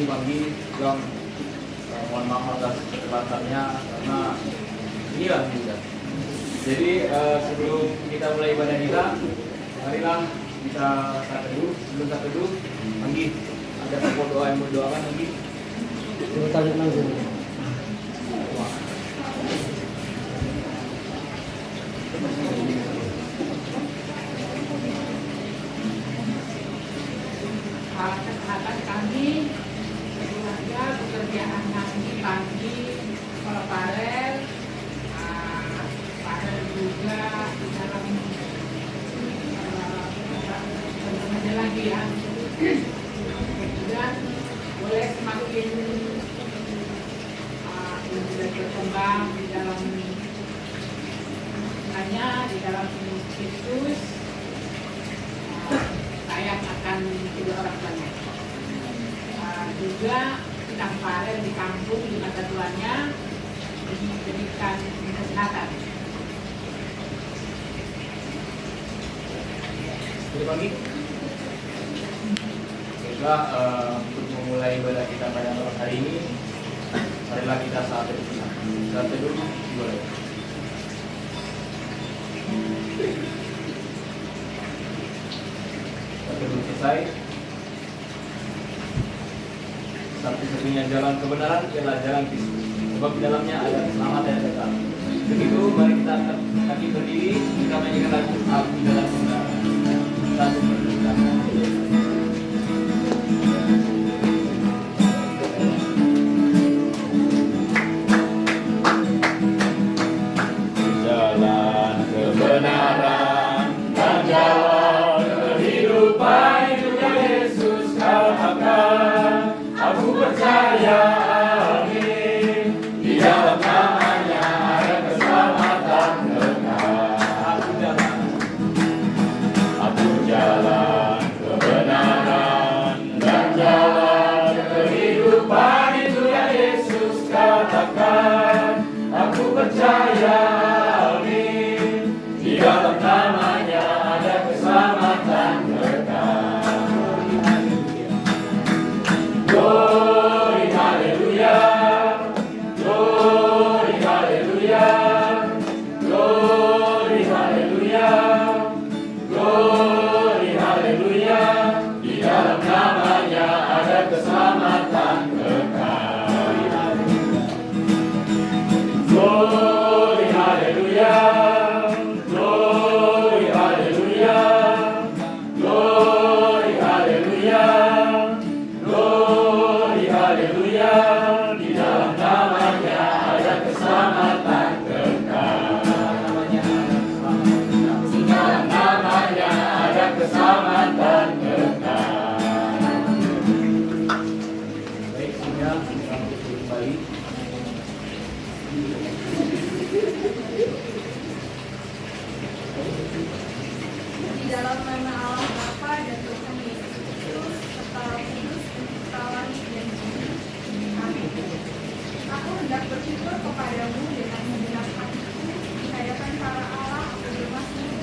pagi yang mohon maaf atas keterbatasannya karena inilah juga. Jadi sebelum kita mulai ibadah kita, marilah kita saat teduh. Sebelum saat teduh, pagi ada pokok doa yang berdoakan lagi. Kita lihat langsung. Kesehatan kami, keluarga, pekerjaan kami pagi, sekolah Farel, Farel juga di dalam teman-temannya lagi ya. Dan boleh semakin berkembang di dalam hanya di dalam Kristus. Saya akan menjadi orang banyak. Juga sedang Farel di kampung di mata tuannya diberikan kesehatan. Selamat pagi. Baiklah, untuk memulai ibadah kita pada malam hari ini, marilah kita saat teduh. Saat teduh boleh. Sebelum selesai, satu-satunya jalan kebenaran ialah jalan Kristus, sebab di dalamnya ada keselamatan yang kekal. Begitu, mari kita angkat kaki berdiri, kita menyanyikan lagu Aku Dalam Kebenaran. Satu berdiri. Jalan kebenaran dan jalan kehidupan itu Yesus katakan. Aku percaya, amin. Di dalam namanya ada keselamatan kekal. Aku jalan kebenaran dan jalan kehidupan itu ya Yesus katakan. Aku percaya, amin. Di dalam namanya ada keselamatan kekal. Glory, hallelujah. Glory, hallelujah. Glory, hallelujah. Glory, hallelujah. Di dalam namanya ada keselamatan kekal. Glory, hallelujah. Glory, hallelujah. Glory, hallelujah. Glory, hallelujah. Di dalam namanya ada keselamatan kekal. Di dalam namanya ada keselamatan kekal. Baik, sudah kita kembali. Di dalam nama Allah Bapa dan Tuhan Yesus Kristus, serta Roh Kudus, pencipta langit dan bumi. Amin. Aku hendak bersyukur kepadamu dengan segenap hatiku di hadapan para Allah. Aku bermasmur.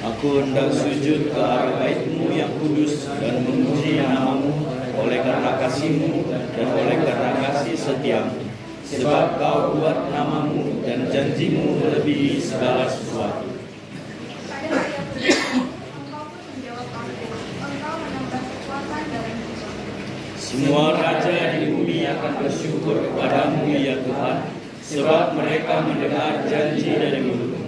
Aku hendak sujud ke arah bait-Mu yang kudus dan memuji namamu oleh karena kasih-Mu dan oleh karena kasih setiamu. Sebab Kau buat namamu dan janjimu melebihi segala sesuatu. Pada hari yang berikutnya, Engkau pun menjawab aku. Engkau menambah kekuatan dalam jiwa. Semua raja di bumi akan bersyukur kepadamu ya Tuhan, sebab mereka mendengar janji dari mulut-Mu.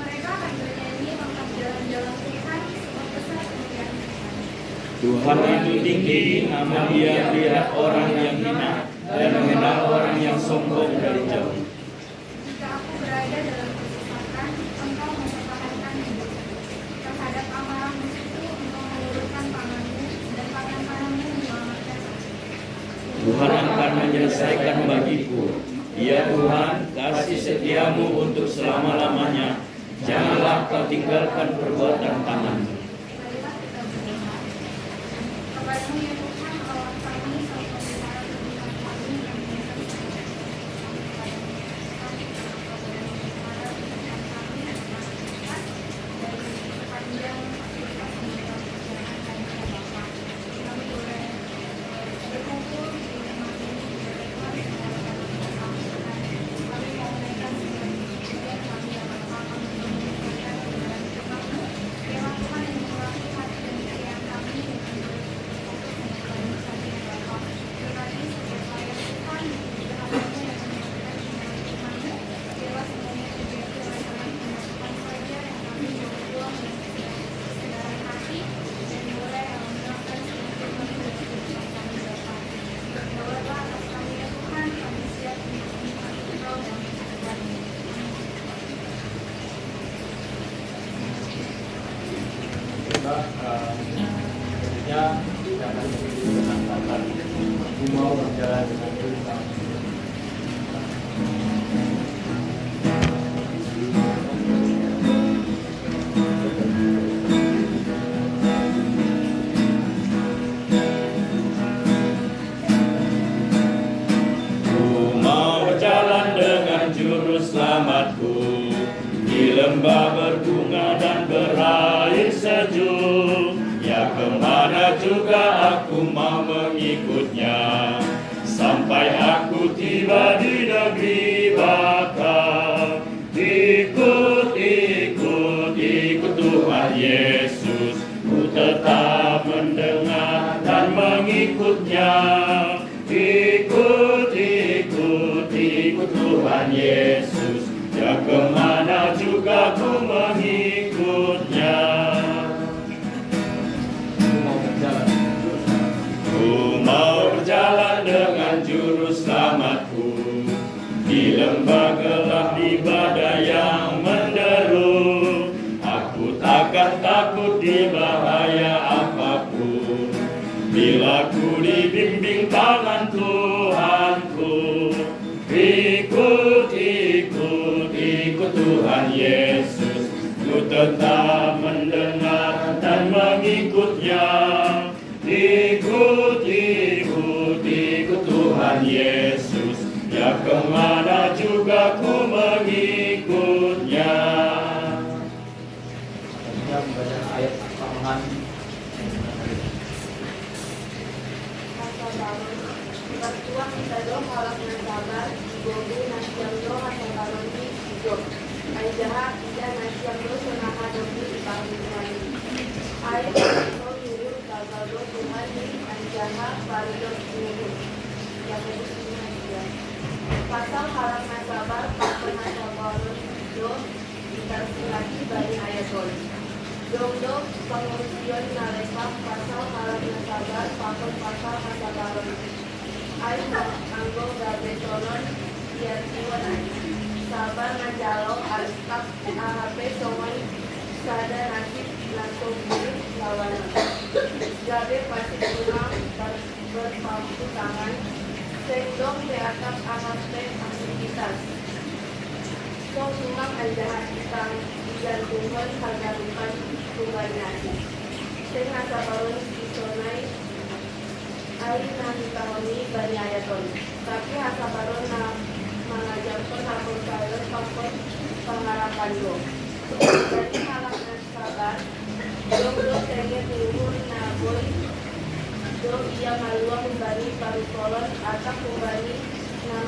Mereka akan bernyanyi tentang jalan-jalan Tuhan, sebab besar kemuliaan Tuhan. Tuhan itu tinggi, namun Dia melihat orang yang hina dan mengenal orang yang sombong dari jauh. Jika aku berada dalam kesesakan, Engkau mempertahankan hidupku. Terhadap amarah musuhku, Engkau mengulurkan tanganmu, dan tangan kananmu menyelamatkan aku. Tuhan akan menyelesaikan bagiku. Ya Tuhan, kasih setiamu untuk selama-lamanya. Janganlah Kau tinggalkan perbuatan tangan-Mu. Marilah kita berdoa. Kepadamu ya Tuhan, Allah kami, selalu memelihara kehidupan kami yang tentunya kita akan menantangkan aku mau berjalan dengan jurus selamat. Selamatku di lembah berbunga dan berair sejuk, ya kemana juga aku mau mengikutnya, sampai aku tiba di negeri bakal. Ikut, ikut, ikut Tuhan Yesus, ku tetap mendengar dan mengikutnya. Ikut, ikut, ikut Tuhan Yesus, ya kemana juga ku mengikutnya. Ku mau berjalan dengan juru selamatku, di lembah gelap di badai yang menderu. Aku takkan takut di bahaya apapun, bila ku dibimbing tangan Tuhanku. Ikut, ikut, ikut Tuhan Yesus, ku tetap mendengar dan mengikutnya. Ikut, ikut, ikut Tuhan Yesus, ya kemana juga ku mengikutnya. Kita membaca ayat tambahan. Bertuang kita dong halak yang sabar, gogo nasiam do hasil kaloni hidup. Aijaha ida nasiam do senaha dobi ipangin. Air itu dulu gagal do Tuhan di aijaha baridot dulu. Yang berikutnya dia. Pasal halak yang sabar, pasal sabar do dikasih lagi bagi ayatol. Dong pengursian naleka pasal halak yang sabar, pasal sabar. Ayo anggo gabe tolon biar siwan sabar ngajalo alkap AHP somai sada nasib langsung diri lawan gabe pasti kurang berpampu tangan sendong di atap AHP aktivitas so sumang aljahat isang digantungan hagarupan tunggal nasi sing asabarun isonay ay nakikahoni bani ayaton. Tapi hasabaron na mengajak ko sa pagkayon pagkot pangarapan ko. Jadi halak na sabar, do sege turun na boy, do iya maluang bani parukolon atap kumbani na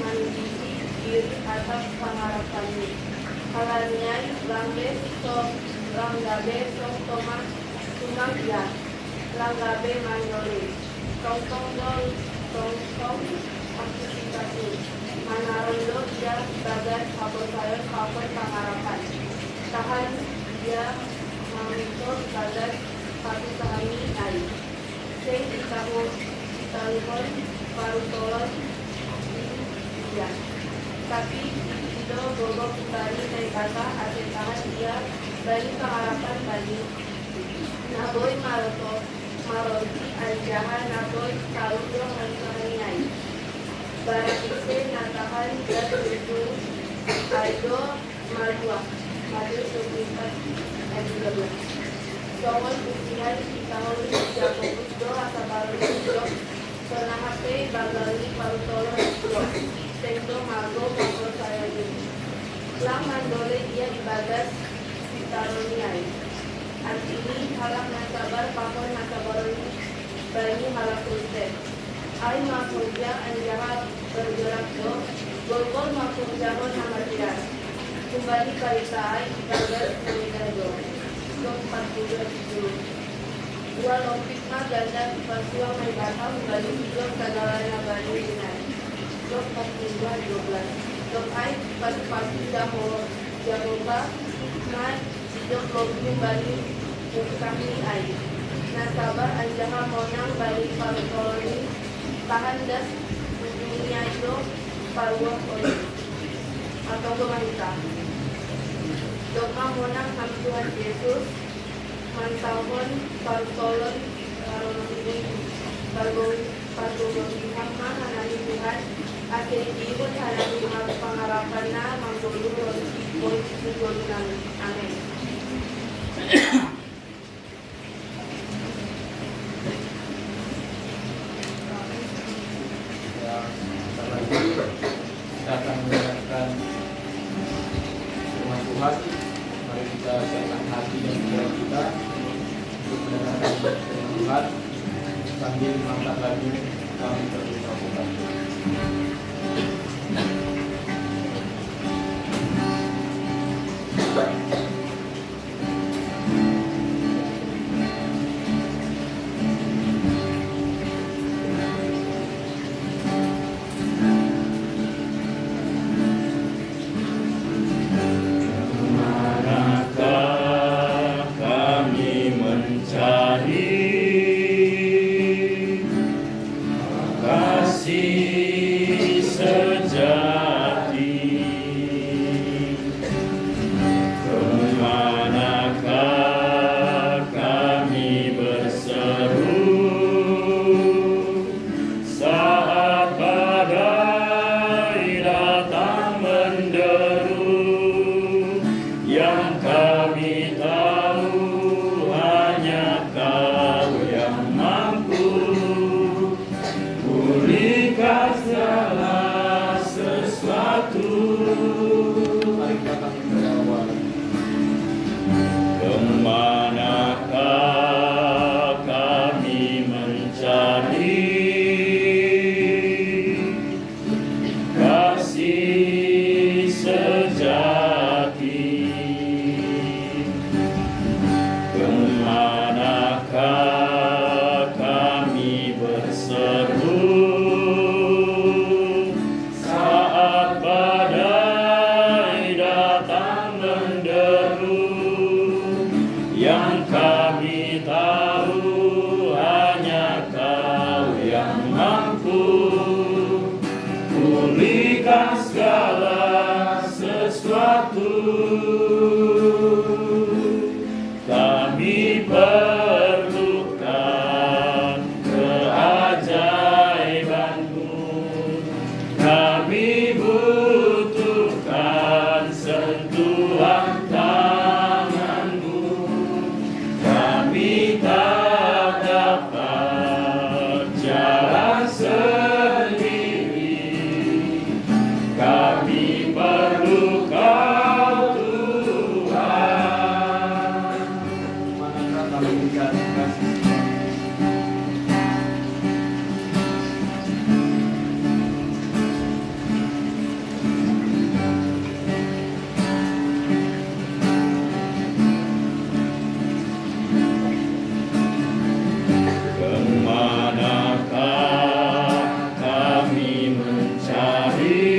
mandisi diri atap pangarapan ni. Halanya langgabe so tomang sumang iya, langgabe manoli. Tongtong aktivitas ini manarondo dia sebagai kabel sayur kabel pengarapan tahan dia mengitur sebagai satu sahami air sing ditanggung paru tolon dia tapi itu bobo kembali dari kata akhir tahan dia bagi pengarapan bagi naboy Maroti aljahan naboy kaludo mengenai barang isi natahan dan itu aido malua madu sekitar ayat 13 Soal usihan di tahun Jakobus do asabaru do penahape bagali parutolon do tendo mago mago saya ini lang mandole dia ibadat sitaroniai. Artini halak nasabar pakon nasabarun bani halak kultet. Ay makurja anjaha bergerak do golgol makurjahon hamatiran. Kembali karita ay ibadat meninggal do. Do 40 dua lompik mah ganda pasua may bata kembali hidup kagalana bani dinan. Do 42 12. Do ay pasti Jahoba may hidup lompik bali kami air. Nasabar anjaha monang bali parukoloni tahan das ujungnya itu paruah oli atau kemanita. Doa monang ham Tuhan Yesus mantalhon, partolon, pargolon hamma hanani Tuhan, akhir diikut hanani pengharapanna manggolu ronsi boy menggolunan. Amin. Ya, sebentar lagi kita akan mendengarkan firman Tuhan. Mari kita siapkan hati dan pikiran kita untuk mendengarkan firman Tuhan sambil mengangkat lagu Kami Berdoa Tuhan. Manakah kami mencari kasih sejati? Kemanakah kami berseru saat badai datang menderu? Yang kami tahu hanya Kau yang mampu pulihkan segala sesuatu. Mari kita akan berdoa. Kemanakah kami mencari kasih sejati? Kemanakah kami berseru saat badai datang menderu? Yang kami tahu hanya Kau yang mampu pulihkan segala sesuatu. Kami perlukan keajaiban-Mu. Kami butuhkan sentuhan tangan-Mu. Kami tak dapat jalan sendiri. Kami perlu Kau, Tuhan. Manakah kami mencari kasih? Kemanakah kami mencari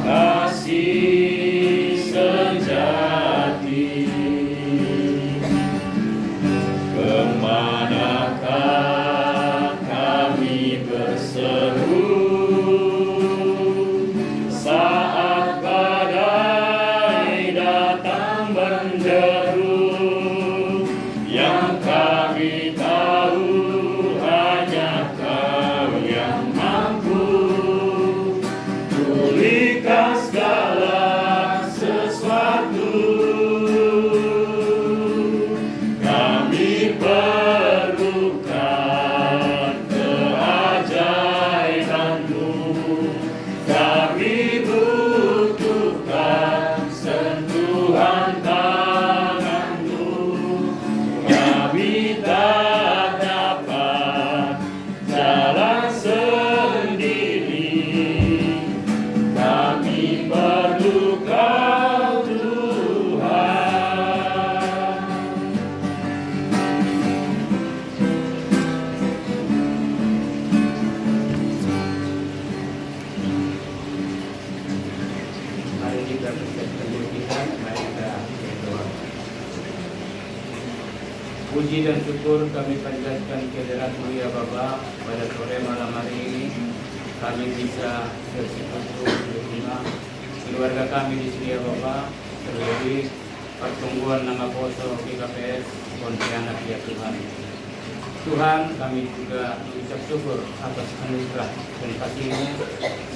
kasih sejati? Kemanakah kami berseru saat badai datang menderu? Yang kami tahu hanya Kau yang mampu pulihkan segala sesuatu. Kami perlukan keajaiban-Mu. Kami butuhkan sentuhan tangan-Mu. Kami tak dapat jalan sendiri. Kami perlu Kau, Tuhan. Mari kita persiapkan diri kita. Mari kita berdoa. Puji dan syukur kami panjatkan kehadirat-Mu ya Bapa pada sore malam hari ini. Kami bisa bersekutu bersama keluarga kami di sini ya Bapa, terlebih pertumbuhan nama Poso GKPS Pontianak ya Tuhan. Tuhan, kami juga mengucap syukur atas anugerah dan kasih-Mu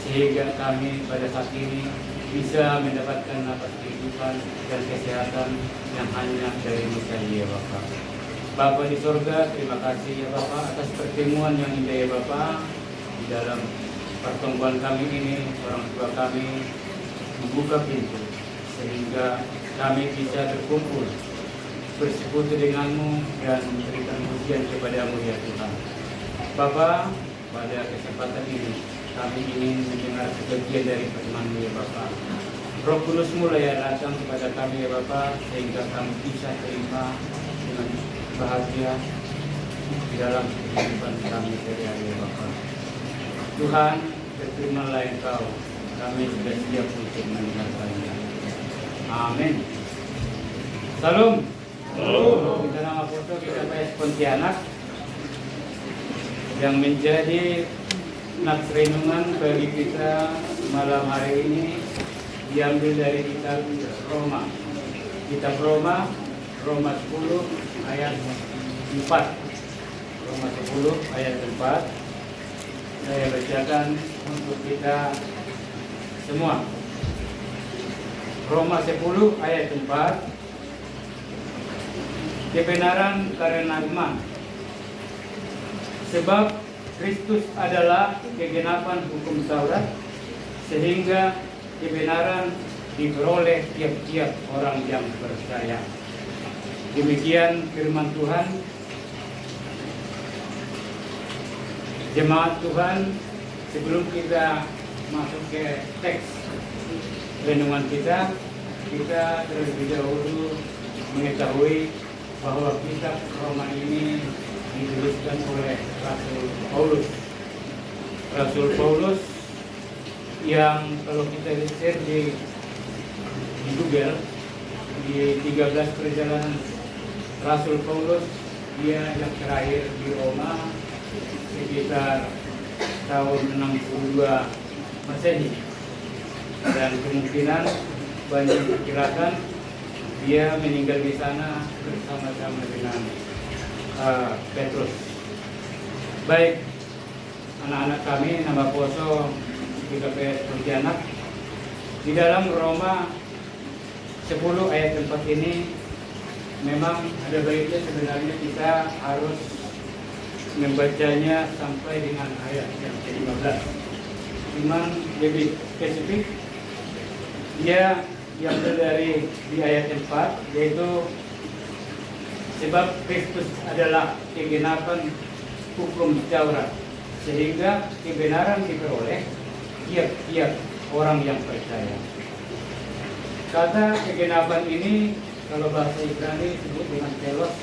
sehingga kami pada saat ini bisa mendapatkan napas kehidupan dan kesehatan yang hanya dari-Mu saja ya Bapa. Bapa di sorga, terima kasih ya Bapa atas pertemuan yang indah ya Bapa. Di dalam pertemuan kami ini, orang tua kami membuka pintu sehingga kami bisa berkumpul, bersekutu dengan-Mu dan memberikan pujian kepada-Mu ya Tuhan. Bapa, pada kesempatan ini kami ingin mendengar sebagian dari firman-Mu ya Bapa. Roh Kudus mulai datang kepada kami ya Bapa, sehingga kami bisa terima dengan bahagia di dalam kehidupan kami sehari-hari ya Bapa. Tuhan, berfirmanlah Engkau, kami sudah siap untuk mendengarkannya. Amin. Salam. Kita nama Poso GKPS Pontianak yang menjadi nats renungan bagi kita malam hari ini diambil dari kitab Roma. Kitab Roma 10 ayat 4. Roma 10 ayat 4. Saya bacakan untuk kita semua. Roma 10 ayat 4. Kebenaran karena iman. Sebab Kristus adalah kegenapan hukum Taurat, sehingga kebenaran diperoleh tiap-tiap orang yang percaya. Demikian firman Tuhan. Jemaat Tuhan, sebelum kita masuk ke teks renungan kita terlebih dahulu mengetahui bahwa kitab Roma ini dituliskan oleh Rasul Paulus. Rasul Paulus yang kalau kita lihat di Google, di 13 perjalanan Rasul Paulus, dia yang terakhir di Roma sekitar tahun 62 Masehi, dan kemungkinan banyak diperkirakan dia meninggal di sana bersama-sama dengan Petrus. Baik, anak-anak kami nama Poso GKPS Pontianak, di dalam Roma 10 ayat 4 ini memang ada baiknya sebenarnya kita harus membacanya sampai dengan ayat yang ke-15. Cuman lebih spesifik dia yang dari di ayat 4, yaitu sebab Kristus adalah kegenapan hukum Taurat, sehingga kebenaran diperoleh tiap-tiap orang yang percaya. Kata kegenapan ini kalau bahasa Ibrani disebut dengan telos,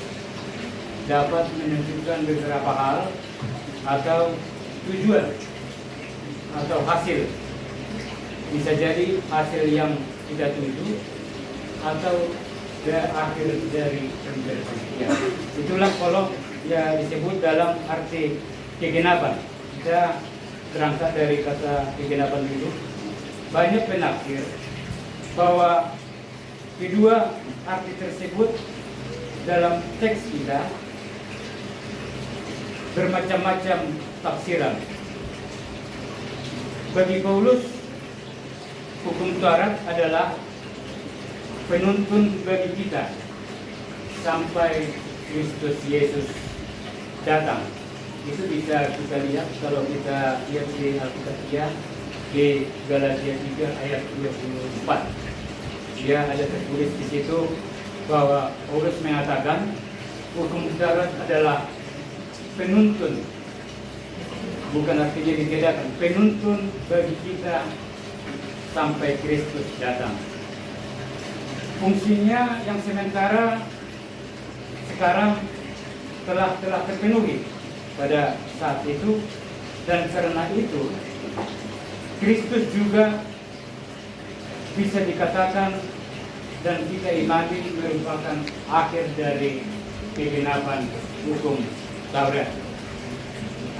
dapat menunjukkan beberapa hal atau tujuan atau hasil. Bisa jadi hasil yang kita tuju atau akhir dari pemberhentian. Itulah kalau ya disebut dalam arti kegenapan. Kita berangkat dari kata kegenapan dulu. Banyak penafsir bahwa kedua arti tersebut dalam teks kita bermacam-macam tafsiran. Bagi Paulus, hukum Taurat adalah penuntun bagi kita sampai Kristus Yesus datang. Itu bisa kita lihat kalau kita lihat di Alkitab di Galatia 3 ayat 24. Dia ada tertulis di situ bahwa Paulus mengatakan hukum Taurat adalah penuntun, bukan artinya digedakan, penuntun bagi kita sampai Kristus datang. Fungsinya yang sementara sekarang telah terpenuhi pada saat itu, dan karena itu Kristus juga bisa dikatakan dan kita imani merupakan akhir dari kegenapan hukum Taurat.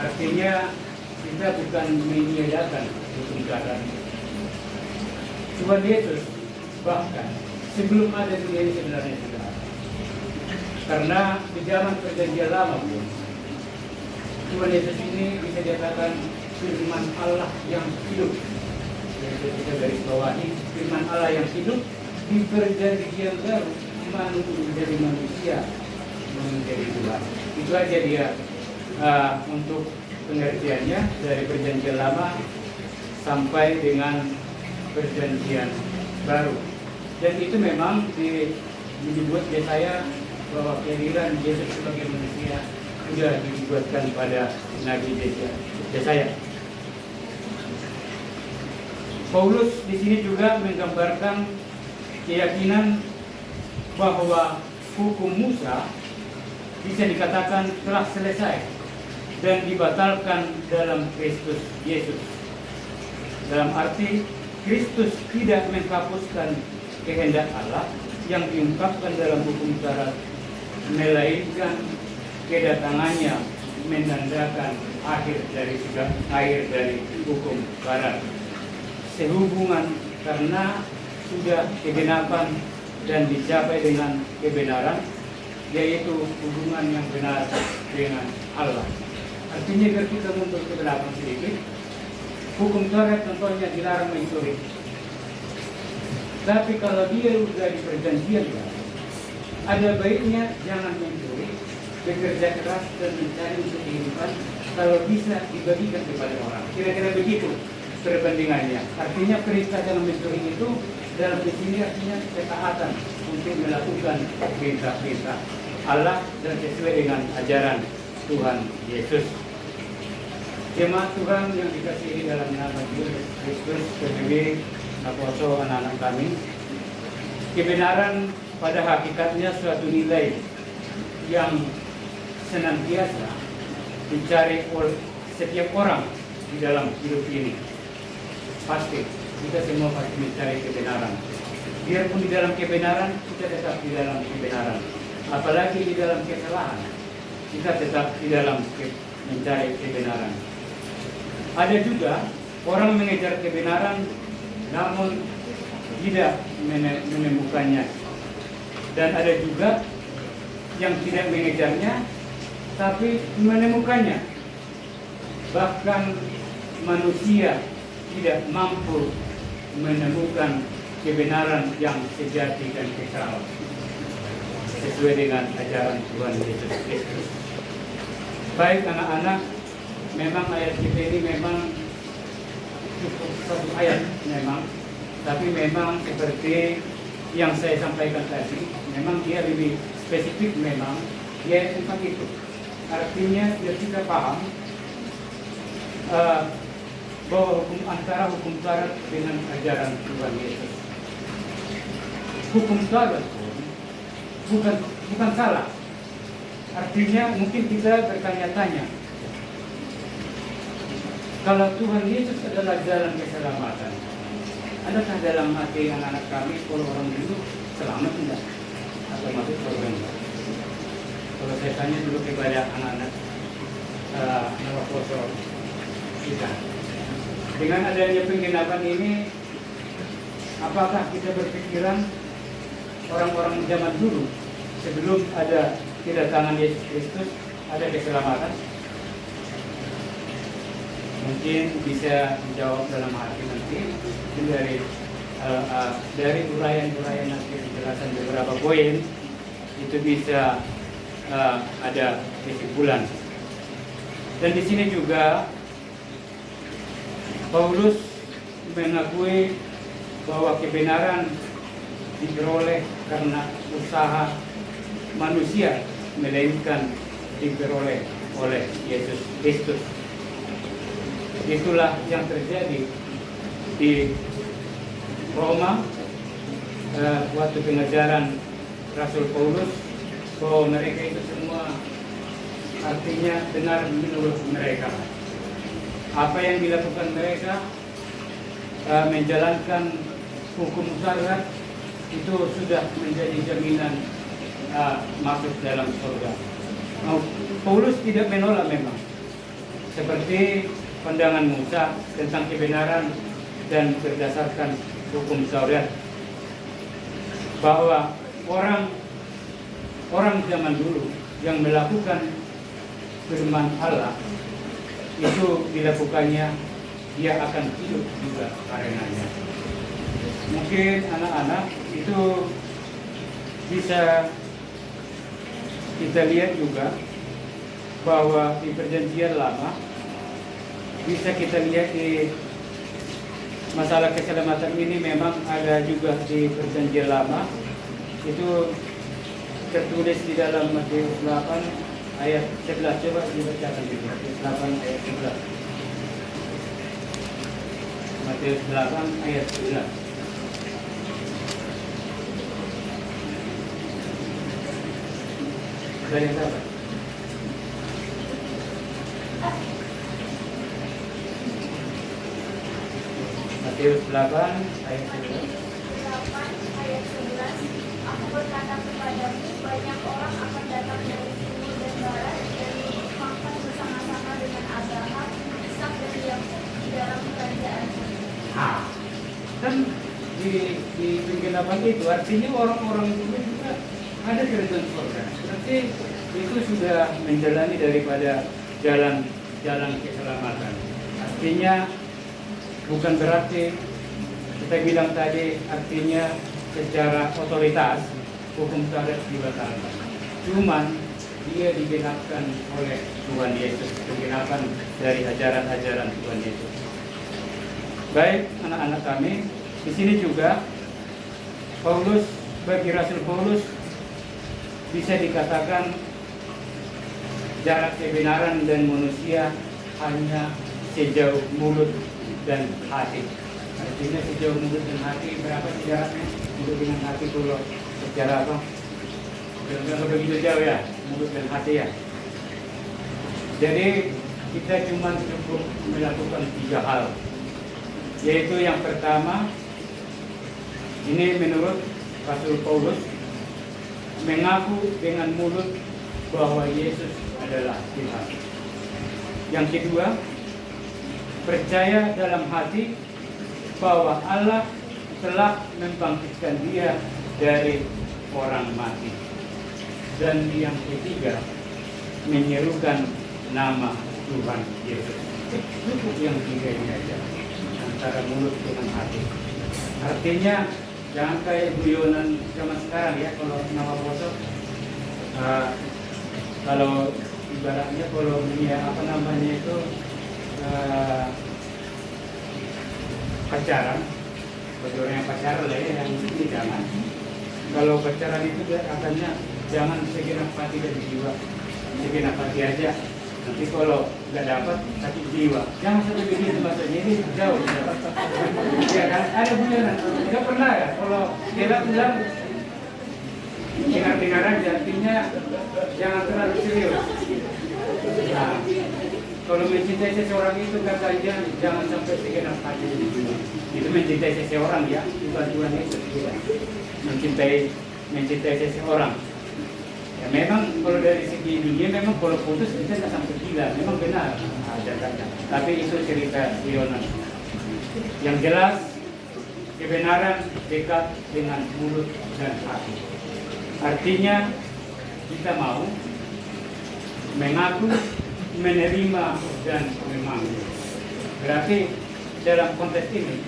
Artinya kita bukan meniadakan hukum Taurat. Tuhan Yesus bahkan sebelum ada dunia ini sebenarnya sudah ada. Karena di zaman perjanjian lama pun Tuhan Yesus ini bisa dikatakan firman Allah yang hidup. Jadi kita garis bawahi firman Allah yang hidup di perjanjian baru menjadi manusia, menjadi Tuhan. Itu aja dia untuk pengertiannya dari perjanjian lama sampai dengan perjanjian baru. Dan itu memang dibuat Yesaya bahwa kehadiran Yesus sebagai manusia sudah dibuatkan pada Nabi Yesaya. Paulus di sini juga menggambarkan keyakinan bahwa hukum Musa bisa dikatakan telah selesai dan dibatalkan dalam Kristus Yesus. Dalam arti Kristus tidak menghapuskan kehendak Allah yang diungkapkan dalam hukum Taurat, melainkan kedatangannya menandakan akhir dari hukum Taurat. Sehubungan karena sudah kegenapan dan dicapai dengan kebenaran, yaitu hubungan yang benar dengan Allah. Artinya kalau kita mundur ke belakang sedikit, hukum Taurat contohnya dilarang mencuri. Tapi kalau dia sudah di perjanjian, ada baiknya jangan mencuri, bekerja keras dan mencari untuk kehidupan, kalau bisa dibagikan kepada orang. Kira-kira begitu perbandingannya. Artinya perintah jangan mencuri itu dalam di sini artinya ketaatan untuk melakukan perintah-perintah Allah dan sesuai dengan ajaran Tuhan Yesus. Jemaat Tuhan yang dikasihi dalam nama Yesus Kristus, PBB, Apostle, anak-anak kami, kebenaran pada hakikatnya suatu nilai yang senantiasa dicari oleh setiap orang di dalam hidup ini. Pasti kita semua pasti mencari kebenaran. Biarpun di dalam kebenaran, kita tetap di dalam kebenaran. Apalagi di dalam kesalahan, kita tetap di dalam mencari kebenaran. Ada juga orang mengejar kebenaran namun tidak menemukannya. Dan ada juga yang tidak mengejarnya tapi menemukannya. Bahkan manusia tidak mampu menemukan kebenaran yang sejati dan kekal sesuai dengan ajaran Tuhan Yesus Kristus. Baik anak-anak, memang ayat kita ini memang cukup satu ayat memang, tapi memang seperti yang saya sampaikan tadi, memang dia lebih spesifik memang dia tentang itu. Artinya biar kita paham bahwa antara hukum Taurat dengan ajaran Tuhan Yesus. Hukum Taurat bukan salah. Artinya mungkin kita bertanya-tanya, kalau Tuhan Yesus adalah jalan keselamatan, adakah dalam hati anak-anak kami kalau orang dulu selamat tidak? Atau masuk surga enggak? Kalau saya tanya dulu kepada anak-anak Navaposo kita, dengan adanya penggenapan ini, apakah kita berpikiran orang-orang zaman dulu sebelum ada kedatangan Yesus Kristus ada keselamatan? Mungkin bisa dijawab dalam hati nanti dari uraian-uraian nanti penjelasan beberapa poin itu bisa ada kesimpulan. Dan di sini juga Paulus mengakui bahwa kebenaran diperoleh karena usaha manusia, melainkan diperoleh oleh Yesus Kristus. Itulah yang terjadi di Roma waktu pengajaran Rasul Paulus, bahwa mereka itu semua artinya benar menurut mereka. Apa yang dilakukan mereka menjalankan hukum Taurat itu sudah menjadi jaminan masuk dalam surga. Paulus tidak menolak memang, seperti pandangan Musa tentang kebenaran dan berdasarkan hukum Taurat. bahwa orang zaman dulu yang melakukan firman Allah itu dilakukannya, dia akan hidup juga karenanya. Mungkin anak-anak itu bisa kita lihat juga bahwa di perjanjian lama bisa kita lihat di masalah keselamatan ini memang ada juga di perjanjian lama. Itu tertulis di dalam Matius 8 ayat 11. Coba dibacakan di Matius 8 ayat 11. Matius 8 ayat 11. Dari siapa? Matius 8 ayat 11. 8 ayat 11, aku berkata kepadamu, banyak orang akan datang dari timur dan barat dan makan bersama-sama dengan Abraham, Ishak dan Yakub di dalam kerajaan. Dan di penggelapan itu artinya orang-orang dulu juga ada kerajaan surga. Berarti itu sudah menjalani daripada jalan keselamatan. Artinya bukan berarti kita bilang tadi, artinya secara otoritas hukum Taurat dibatalkan. Cuman dia digenapkan oleh Tuhan Yesus, penggenapan dari ajaran-ajaran Tuhan Yesus. Baik anak-anak kami, di sini juga Paulus, bagi Rasul Paulus bisa dikatakan jarak kebenaran dan manusia hanya sejauh mulut dan hati. Artinya sejauh mulut dan hati, berapa sih jaraknya mulut dengan hati kalau secara apa? Kalau begitu jauh ya, mulut dan hati ya. Jadi kita cuma cukup melakukan 3 hal. Yaitu yang pertama, ini menurut Rasul Paulus, mengaku dengan mulut bahwa Yesus adalah Tuhan. Yang kedua, percaya dalam hati bahwa Allah telah membangkitkan dia dari orang mati. Dan yang ketiga, menyerukan nama Tuhan Yesus. Cukup yang 3 ini aja, antara mulut dengan hati. Artinya jangan kayak guyonan zaman sekarang ya, kalau nama bosok kalau ibaratnya kalau dia apa namanya itu pacaran, bagi orang yang pacaran lah ya, yang ini jangan. Kalau pacaran itu katanya jangan segenap hati dan jiwa, segenap hati aja. Nanti kalau nggak dapat sakit jiwa, jangan sampai begitu maksudnya, ini jauh. Ya kan, ada bujanan. Nggak pernah ya, kalau dia bilang dengar aja, artinya jangan terlalu serius. Nah, kalau mencintai seseorang itu katanya jangan sampai segenap hati dan jiwa. Itu mencintai seseorang ya, bukan Tuhan Yesus. Mencintai seseorang. Ya memang kalau dari segi dunia memang kalau putus bisa nggak sampai gila, memang benar ajarannya. Tapi itu cerita guyonan. Yang jelas kebenaran dekat dengan mulut dan hati. Artinya kita mau mengaku, menerima dan memanggil. Berarti dalam konteks ini,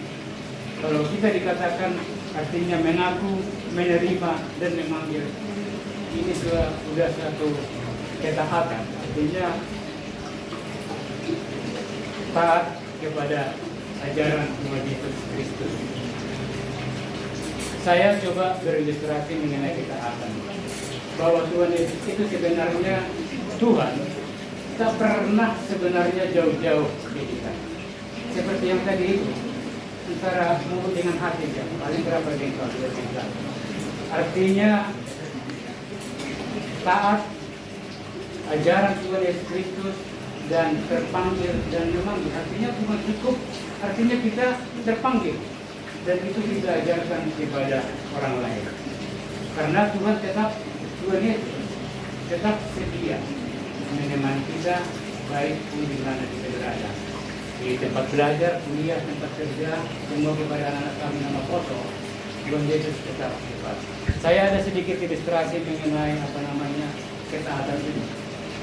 kalau kita dikatakan artinya mengaku, menerima dan memanggil, ini sudah satu ketaatan. Artinya taat kepada ajaran Tuhan Yesus Kristus. Saya coba berilustrasi mengenai ketaatan, bahwa Tuhan Yesus itu sebenarnya Tuhan tak pernah sebenarnya jauh-jauh di kita. Seperti yang tadi itu, antara mulut dengan hati ya, paling berapa jengkal? Artinya taat ajaran Tuhan Yesus Kristus dan terpanggil dan memanggil. Artinya bukan cukup, artinya kita terpanggil dan itu kita ajarkan kepada orang lain. Karena Tuhan Yesus tetap sedia menemani kita baik pun di mana kita berada. Di tempat belajar, kuliah, tempat kerja, semua kepada anak-anak kami nama foto, Tuhan Yesus tetap hebat. Saya ada sedikit ilustrasi mengenai ketaatan ini.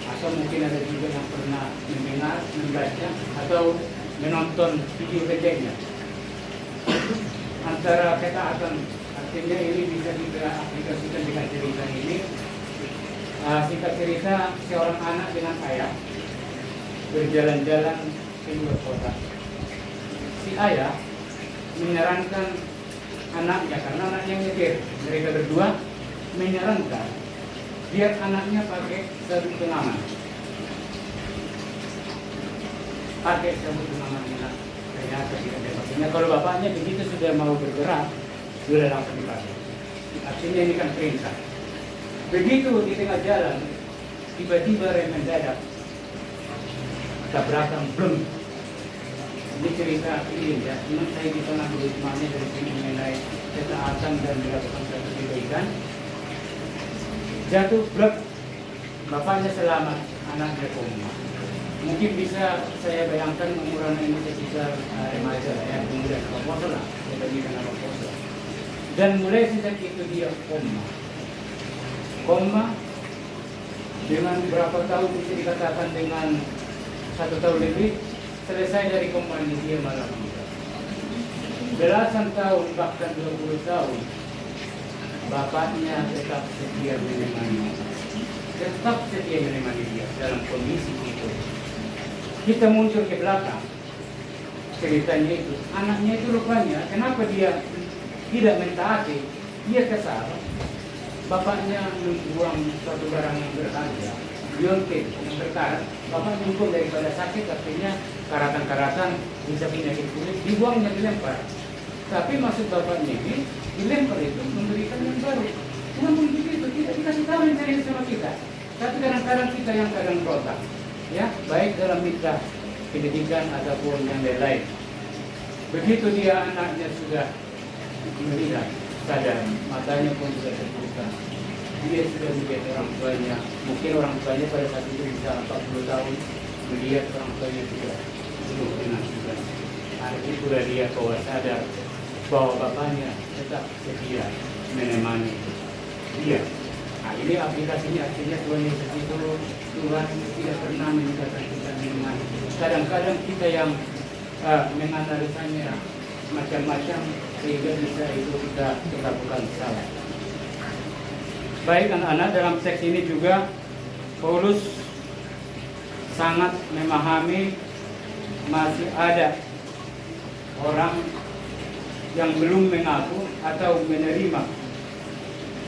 Atau mungkin ada juga yang pernah mendengar, membaca, atau menonton video pendeknya. Antara ketaatan, artinya ini bisa kita aplikasikan dengan cerita ini. Singkat cerita, seorang anak dengan ayah berjalan-jalan ke luar kota. Si ayah menyarankan anaknya, karena anaknya nyetir, mereka berdua menyarankan biar anaknya pakai sabuk pengaman. Pakai sabuk pengaman enak. Ternyata tidak ada pakainya. Kalau bapaknya begitu sudah mau bergerak, sudah langsung dipakai. Artinya ini kan perintah. Begitu di tengah jalan, tiba-tiba rem mendadak, tabrakan, blum. Ini cerita ini ya, memang saya bisa ngambil hikmahnya dari sini mengenai ketaatan dan melakukan suatu kebaikan. Jatuh, blok, bapaknya selamat, anaknya koma. Mungkin bisa saya bayangkan umuran ini sekitar remaja, ya, kemudian apa lah, kita bilang apa. Dan mulai sejak itu dia koma dengan berapa tahun bisa dikatakan dengan 1 tahun lebih, selesai dari koma ini dia malah meninggal. Belasan tahun bahkan 20 tahun bapaknya tetap setia menemani dia dalam kondisi itu. Kita mundur ke belakang, ceritanya itu anaknya itu rupanya kenapa dia tidak mentaati, dia kesal. Bapaknya membuang suatu barang yang berharga, biontek yang berkarat. Bapaknya hukum daripada sakit, artinya karatan-karatan bisa penyakit kulit, dibuangnya, dilempar. Tapi maksud bapaknya ini dilempar itu memberikan yang baru. Namun begitu tidak dikasih tahu yang ini sama kita. Tapi kadang-kadang kita yang kadang berontak, ya, baik dalam mitra pendidikan ataupun yang lain. Begitu dia anaknya sudah melihat, sadar, matanya pun sudah terbuka. Dia sudah melihat orang tuanya. Mungkin orang tuanya pada saat itu bisa 40 tahun melihat orang tuanya sudah dengan sudah. Hari itu dia bahwa sadar bahwa bapaknya tetap setia menemani dia. Nah, ini aplikasinya, artinya Tuhan Yesus itu Tuhan tidak pernah meninggalkan kita menemani. Kadang-kadang kita yang menganalisanya macam-macam sehingga bisa itu kita lakukan salah. Baik anak-anak, dalam teks ini juga Paulus sangat memahami masih ada orang yang belum mengaku atau menerima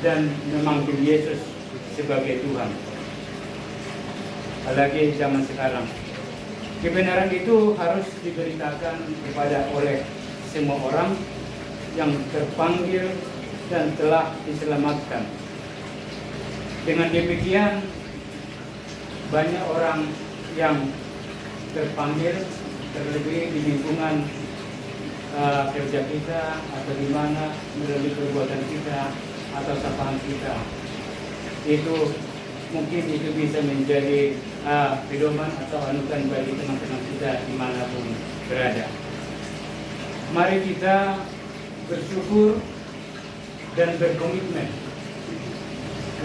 dan memanggil Yesus sebagai Tuhan. Apalagi zaman sekarang. Kebenaran itu harus diberitakan oleh semua orang yang terpanggil dan telah diselamatkan. Dengan demikian, banyak orang yang terpanggil, terlebih di lingkungan kerja kita atau di mana melalui perbuatan kita atau sapaan kita, itu mungkin itu bisa menjadi pedoman atau anugerah bagi teman-teman kita dimanapun berada. Mari kita bersyukur dan berkomitmen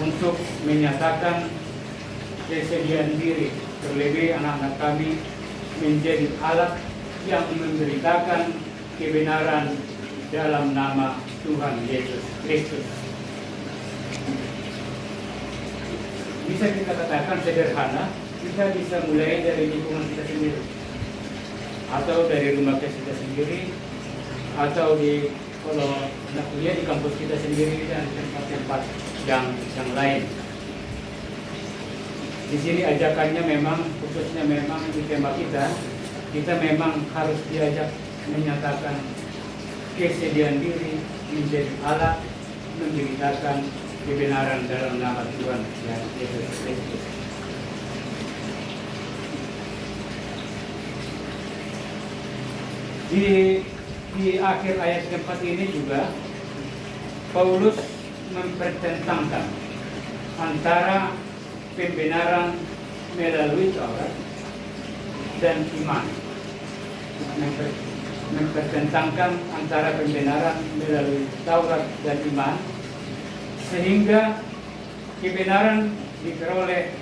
untuk menyatakan kesediaan diri, terlebih anak-anak kami menjadi alat yang memberitakan kebenaran dalam nama Tuhan Yesus Kristus. Bisa kita katakan sederhana, kita bisa mulai dari lingkungan kita sendiri, atau dari rumah kita sendiri, atau kalau anak kuliah di kampus kita sendiri dan tempat-tempat yang lain. Di sini ajakannya memang khususnya memang di tema kita memang harus diajak menyatakan kesediaan diri menjadi alat memberitakan kebenaran dalam nama Tuhan Yesus Kristus. Di akhir ayat keempat ini juga Paulus mempertentangkan antara pembenaran melalui Taurat dan iman. Mempertentangkan antara pembenaran melalui Taurat dan iman, sehingga kebenaran diperoleh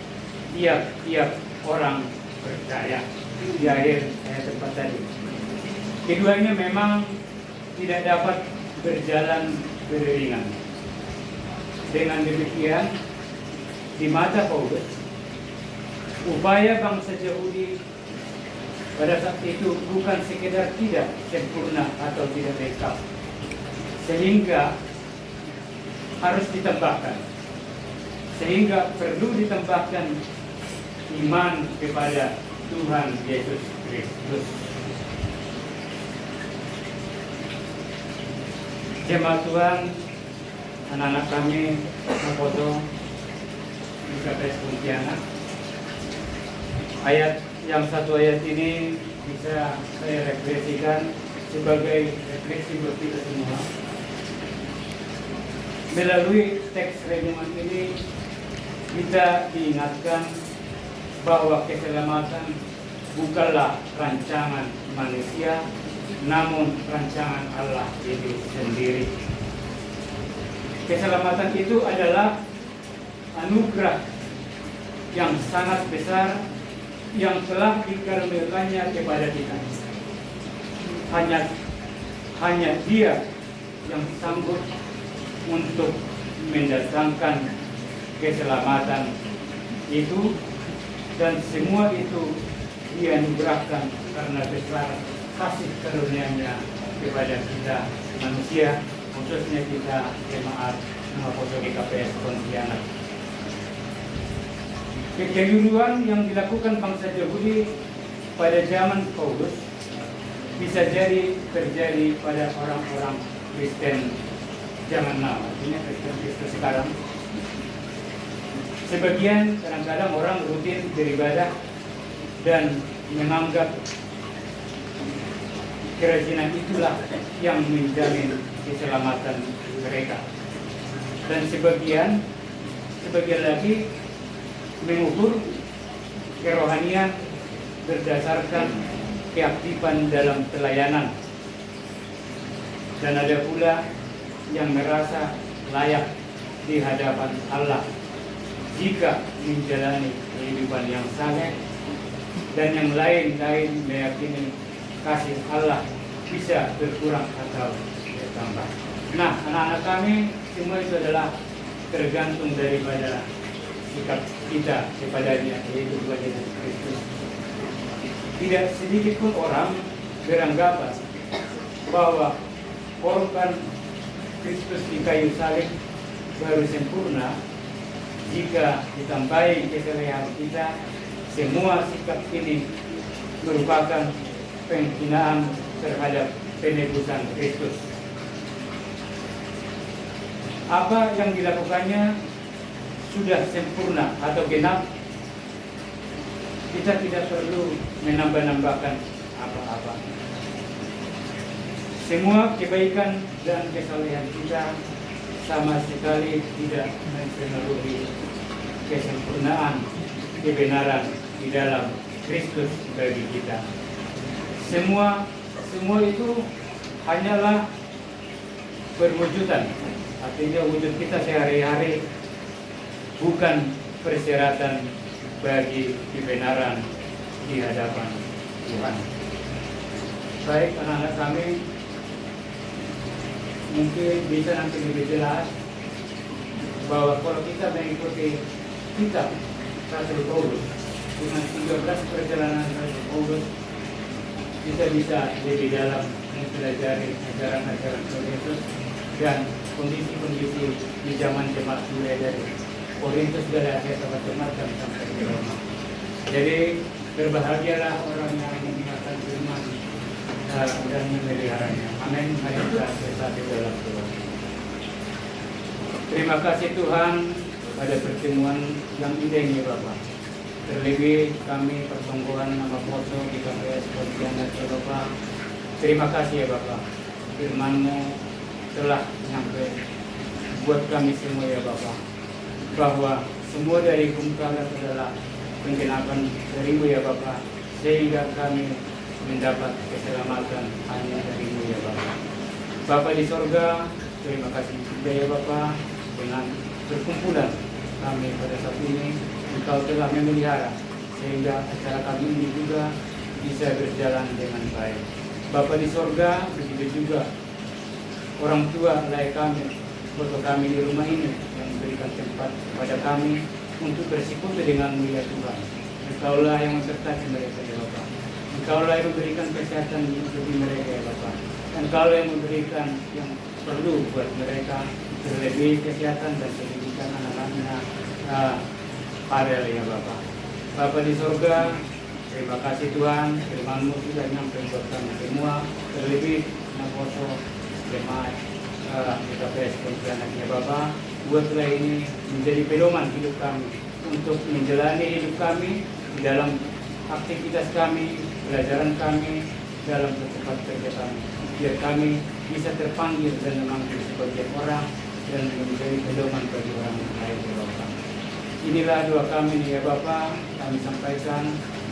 tiap-tiap orang percaya. Di akhir ayat 4 tadi. Keduanya memang tidak dapat berjalan beriringan. Dengan demikian, di mata Paulus, upaya bangsa Yahudi pada saat itu bukan sekedar tidak sempurna atau tidak lengkap, sehingga harus ditambahkan, sehingga perlu ditambahkan iman kepada Tuhan Yesus Kristus. Jemaat Tuhan, anak-anak kami memfoto di KPS Pontianak. Satu ayat ini bisa saya refleksikan sebagai refleksi buat kita semua. Melalui teks renungan ini kita diingatkan bahwa keselamatan bukanlah rancangan manusia, namun rancangan Allah itu sendiri. Keselamatan itu adalah anugerah yang sangat besar yang telah dikaruniakannya kepada kita. Hanya Dia yang sanggup untuk mendatangkan keselamatan itu, dan semua itu dianugerahkan karena besar kasih karunia-Nya kepada kita manusia, khususnya kita jemaat Apostolic KPS Pontianak. Kekeliruan yang dilakukan bangsa Yahudi pada zaman Paulus bisa jadi terjadi pada orang-orang Kristen zaman now, artinya Kristen sekarang. Sebagian kadang-kadang orang rutin beribadah dan menganggap kerajinan itulah yang menjamin keselamatan mereka. Dan sebagian lagi mengukur kerohanian berdasarkan keaktifan dalam pelayanan. Dan ada pula yang merasa layak di hadapan Allah jika menjalani kehidupan yang saleh, dan yang lain-lain meyakini kasih Allah bisa berkurang atau bertambah. Nah, anak-anak kami, semua itu adalah tergantung daripada sikap kita kepadanya, yaitu kepada Yesus Kristus. Tidak sedikit pun orang beranggapan bahwa korban Kristus di kayu salib baru sempurna jika ditambahi kesalehan kita. Semua sikap ini merupakan penghinaan terhadap penebusan Kristus. Apa yang dilakukannya sudah sempurna atau genap. Kita tidak perlu menambah-nambahkan apa-apa. Semua kebaikan dan kesalehan kita sama sekali tidak mempengaruhi kesempurnaan kebenaran di dalam Kristus bagi kita. Semua itu hanyalah perwujudan, artinya wujud kita sehari-hari, bukan persyaratan bagi kebenaran di hadapan Tuhan. Baik anak-anak kami, mungkin bisa nanti lebih jelas bahwa kalau kita mengikuti kitab Rasul Paulus dengan 13 perjalanan Rasul Paulus, kita bisa lebih dalam mempelajari ajaran-ajaran Yesus dan kondisi-kondisi di zaman jemaat mulai dari Korintus, Galatia, sampai ke Roma. Jadi berbahagialah orang yang mendengarkan firman dan memeliharanya. Amin. Mari kita bersatu dalam doa. Terima kasih Tuhan pada pertemuan yang indah ini Bapak. Terlebih kami pertongkongan nama Poso di KPS Pontianak Bapak. Terima kasih ya Bapak. Firman-Mu telah sampai buat kami semua ya Bapak, bahwa semua dari kumpulan adalah penggenapan dari-Mu ya Bapak, sehingga kami mendapat keselamatan hanya dari-Mu ya Bapak. Bapak di sorga, terima kasih juga ya Bapak, dengan perkumpulan kami pada saat ini. Engkau telah memelihara sehingga acara kami ini juga bisa berjalan dengan baik. Bapa di sorga, begitu juga orang tua layak kami, foto kami di rumah ini yang memberikan tempat kepada kami untuk bersekutu dengan mulia Tuhan. Engkaulah yang menyertai mereka ya Bapa. Engkaulah yang memberikan kesehatan bagi mereka ya Bapa. Engkaulah yang memberikan yang perlu buat mereka, terlebih kesehatan dan pendidikan anak-anaknya Farel ya Bapa. Bapa di sorga, terima kasih Tuhan, firman-Mu sudah nyampe buat kami semua, terlebih Nakoso, jemaat PKPS Pontianaknya Bapa. Buatlah ini menjadi pedoman hidup kami untuk menjalani hidup kami di dalam aktivitas kami, pelajaran kami, dalam tempat kerja kami. Biar kami bisa terpanggil dan memanggil sebagai orang dan menjadi pedoman bagi orang lain ya Bapa. Inilah doa kami ya Bapa, kami sampaikan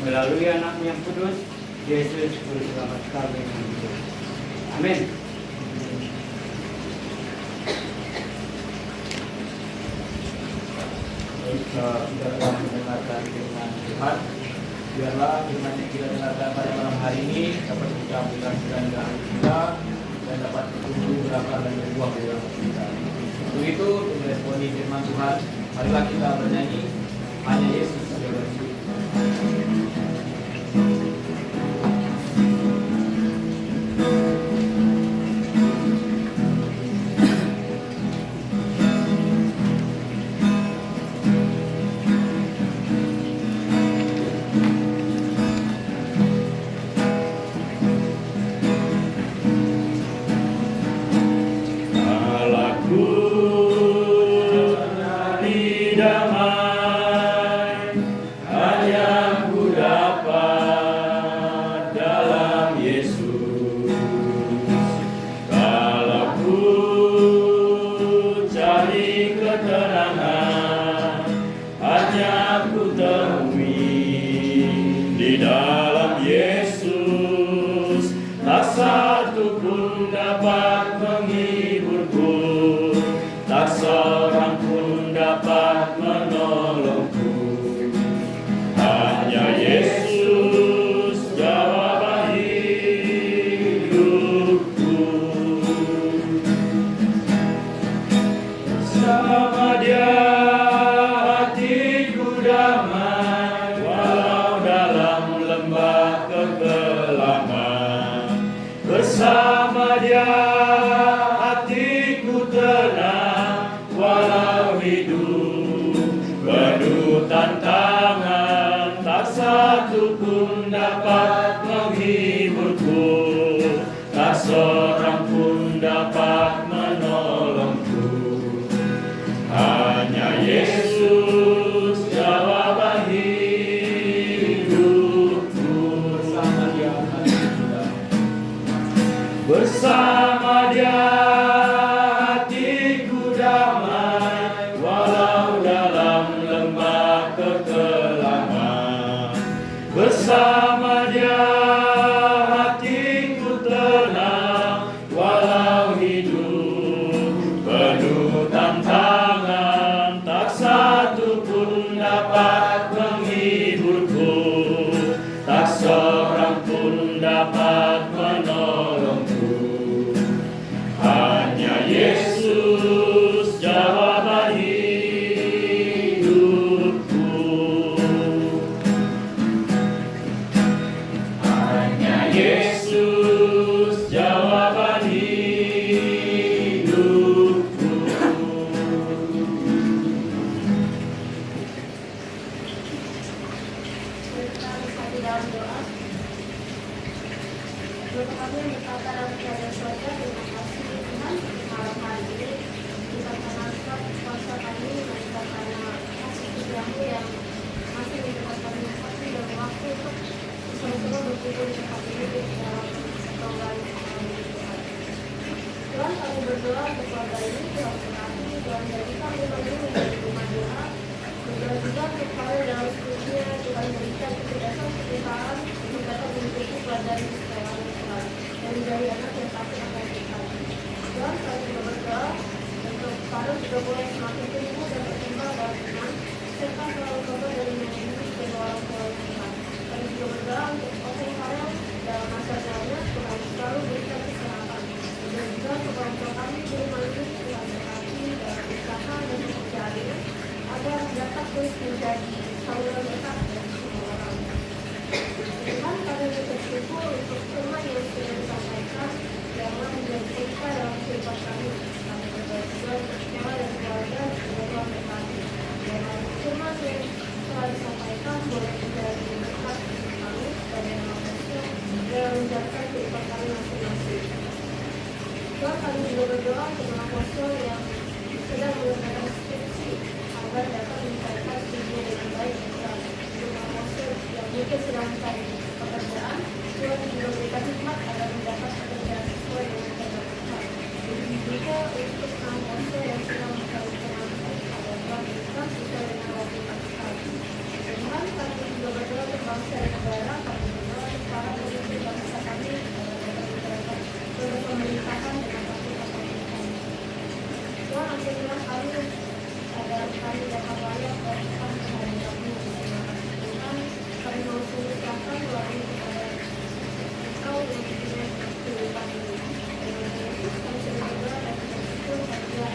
melalui anak-Mu yang kudus, Yesus Juru Selamat kami yang hidup. Amin. Kita akan mendengarkan firman Tuhan. Biarlah firman yang kita dengarkan pada malam hari ini dapat kita aplikasikan dalam hidup kita dan dapat bertumbuh, berakar dan berbuah di dalam hidup kita. Untuk itu, untuk meresponi firman Tuhan, marilah kita bernyanyi hanya Yesus adalah hidup. Bersama Dia hatiku tenang, walau hidup penuh tantangan, tak satu pun dapat menghiburku, tak seorang pun dapat menolongku. Hanya Yesus jawaban hidupku. Bersama Dia hatiku damai, walau dalam lembah kekelaman. Bersama Dia hatiku tenang, walau hidup penuh tantangan, tak satu pun dapat menghiburku, tak seorang pun dapat menolongku. Hanya Yesus jawaban hidupku. Hanya Yesus jawaban hidupku. Kita bersatu dalam doa. Doa kami minta dalam keadaan surga. Terima kasih Tuhan untuk malam hari ini kita menangkap kuasa kami mereka karena kasih Tuhan yang masih memberikan kami waktu dan waktu untuk bersama-sama berkumpul di tempat ini di dalam pertolongan kami Tuhan. Tuhan kami berdoa untuk keluarga ini Tuhan berkati Tuhan jadi kami ini menjadi rumah doa. Berdoa juga untuk kami dalam studinya Tuhan berikan kecerdasan kepiawaian untuk dapat mengikuti pelajaran sekolah Tuhan dan menjadi anak yang takut akan Tuhan. Tuhan kami juga berdoa untuk para sudah boleh selalu berdoa dari menyanyi kedua orang tua kita. Kami juga berdoa untuk Open Farel dalam masa jalannya, Tuhan selalu berikan kesehatan. Dan juga kepada orang tua kami di rumah ini, Tuhan berkati dalam usaha dan pekerjaannya, agar dapat terus menjadi saluran berkat dan semua orang. Tuhan, kami bersyukur untuk firman yang sudah disampaikan yang menjadi berkat dalam kehidupan kami. Kami berdoa juga untuk semua dan keluarga dan Tuhan berkati. Dan firman yang telah disampaikan boleh menjadi berkat bagi kami dan yang manusia dalam menjalankan kehidupan kami masing-masing. Tuhan, kami juga berdoa untuk mahasiswa yang sedang mengerjakan skripsi agar dapat menyelesaikan skripsinya dengan baik. Untuk mahasiswa yang mungkin sedang mencari pekerjaan, Tuhan juga berikan hikmat agar mendapat pekerjaan sesuai dengan kehendak Tuhan. Begitu juga untuk mahasiswa yang sedang mencari pekerjaan agar Tuhan berikan sesuai dengan waktu Tuhan. Tuhan, kami juga berdoa untuk bangsa dan negara, kami berdoa untuk para pemimpin bangsa kami agar dapat menjalankan pemerintahan dengan fasilitas Tuhan. Tuhan, ampunilah kami agar kami dapat layak dan Tuhan menghadapi Tuhan. Kami mau serahkan melalui kepada Engkau yang mempunyai kehidupan ini. Dengan Yesus kami sudah berdoa dan bersyukur pada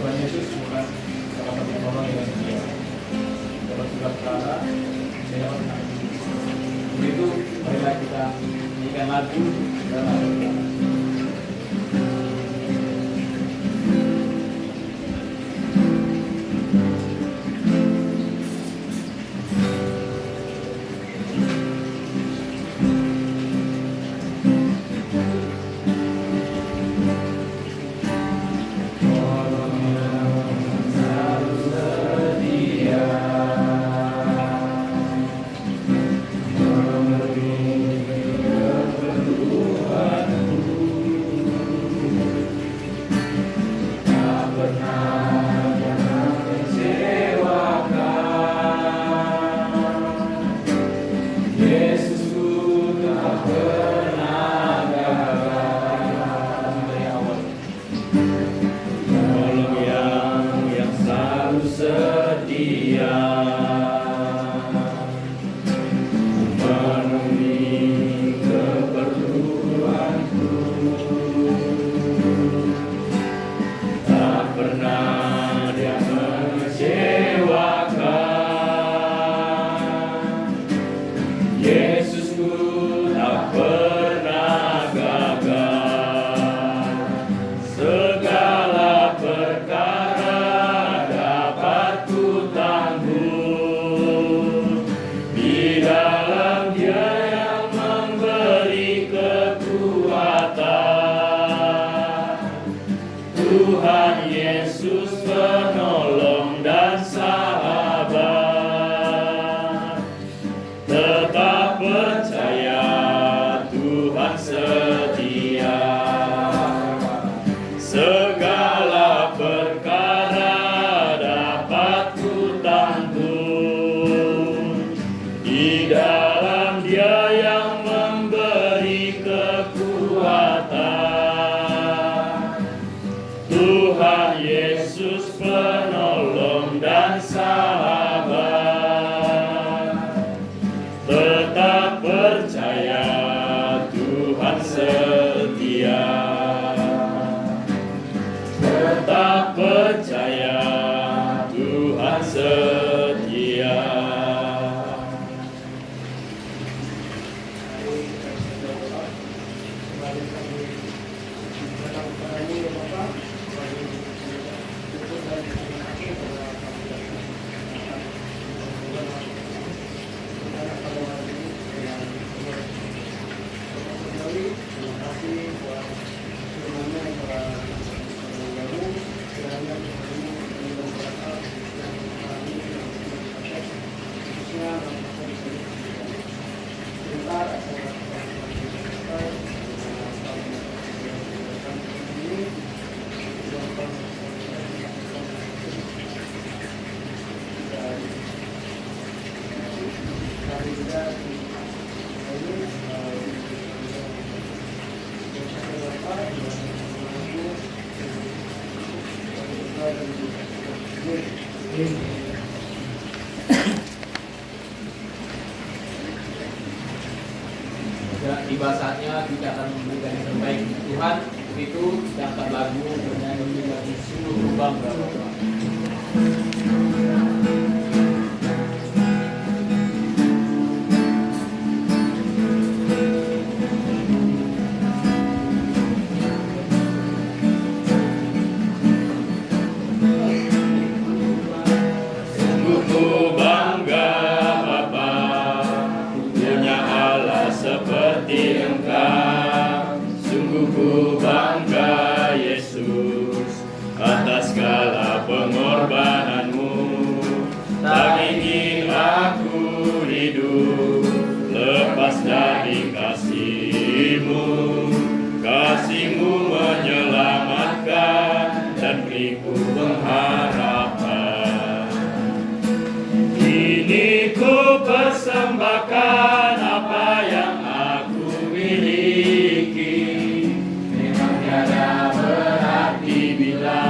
Tuhan Yesus bukan salah satu orang yang setia. Dalam surat kata, saya orang. Begitu, marilah kita nyanyikan lagu dan lagu. Ya, tiba saatnya kita akan memberikan yang terbaik untuk Tuhan. Itu kita angkat lagu bernyanyi bagi seluruh bangsa Bapak. Ku bangga Bapa, punya Allah seperti Engkau. Sungguh ku bangga Yesus atas segala pengorbananmu. Tak ingin aku hidup lepas dari kasih-Mu. Kasih-Mu menyelamatkan dan beriku pengharapan. Kini ku persembahkan apa yang aku miliki. Memang tiada berarti bila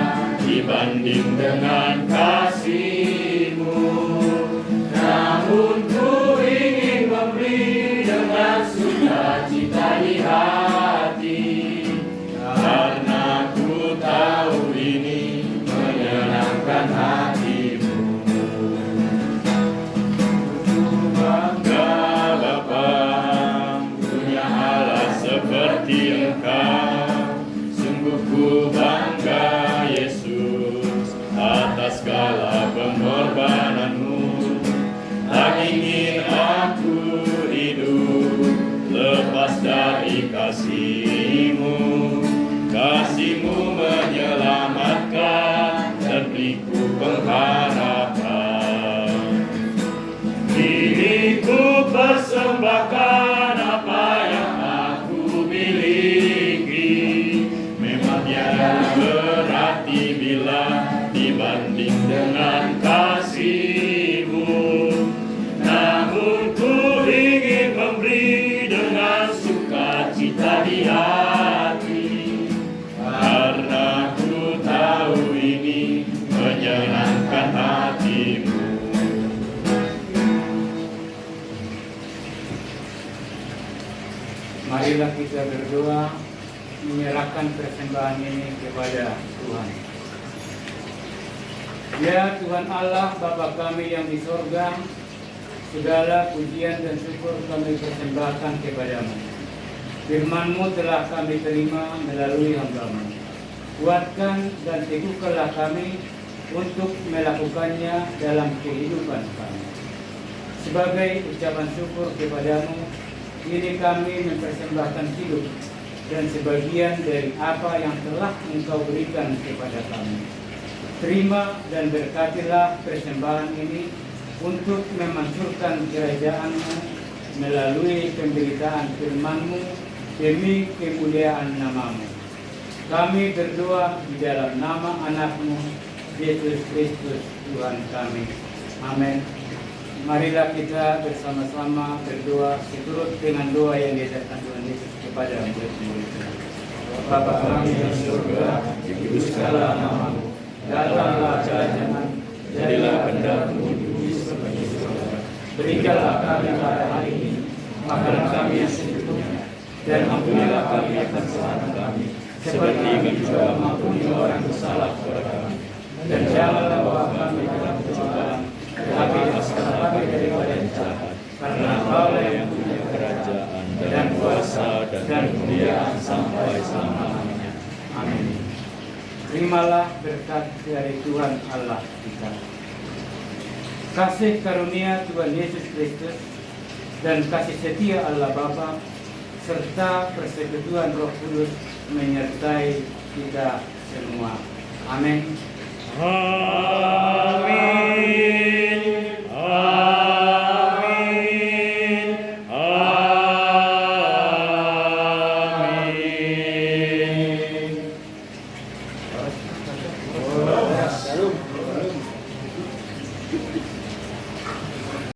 dibanding dengan kasih-Mu. Namun ku ingin memberi dengan sukacita di hati, karena ku tahu ini menyenangkan hati-Mu. Bangga Bapa, punya Allah seperti Engkau. Sungguh ku bangga Yesus atas segala pengorbananmu. Tak ingin aku hidup lepas dari kasih-Mu. Kasih-Mu menyelamatkan dan beriku pengharapan. Kini ku persembahkan apa yang aku miliki. Memang tiada berarti bila dibanding dengan kasih-Mu. Namun ku ingin memberi dengan sukacita di hati, karena ku tahu ini menyenangkan hati-Mu. Marilah kita berdoa menyerahkan persembahan ini kepada Tuhan. Ya Tuhan Allah, Bapa kami yang di sorga, segala pujian dan syukur kami persembahkan kepada-Mu. Firman-Mu telah kami terima melalui hamba-Mu. Kuatkan dan teguhkanlah kami untuk melakukannya dalam kehidupan kami. Sebagai ucapan syukur kepada-Mu, ini kami mempersembahkan hidup dan sebagian dari apa yang telah Engkau berikan kepada kami. Terima dan berkatilah persembahan ini untuk memansurkan kerajaan-Mu melalui pemberitaan firman-Mu demi kemuliaan nama-Mu. Kami berdoa di dalam nama anak-Mu, Yesus Kristus Tuhan kami. Amin. Marilah kita bersama-sama berdoa seturut dengan doa yang diajarkan Tuhan Yesus kepada murid-muridnya. Bapa kami yang di surga, dikuduskanlah nama-Mu. Datanglah kerajaan-Mu, jadilah kehendak-Mu di bumi seperti di surga. Berikanlah kami pada hari ini makanan kami yang secukupnya, dan ampunilah kami akan kesalahan kami, seperti kami juga mengampuni orang bersalah kepada kami. Dan janganlah bawa kami dalam pencobaan, tetapi lepaskanlah kami daripada yang jahat. Karena Engkau yang punya kerajaan dan kuasa dan kemuliaan sampai selama-lamanya. Amin. Terimalah berkat dari Tuhan Allah kita. Kasih karunia Tuhan Yesus Kristus dan kasih setia Allah Bapa serta persekutuan Roh Kudus menyertai kita semua. Amin.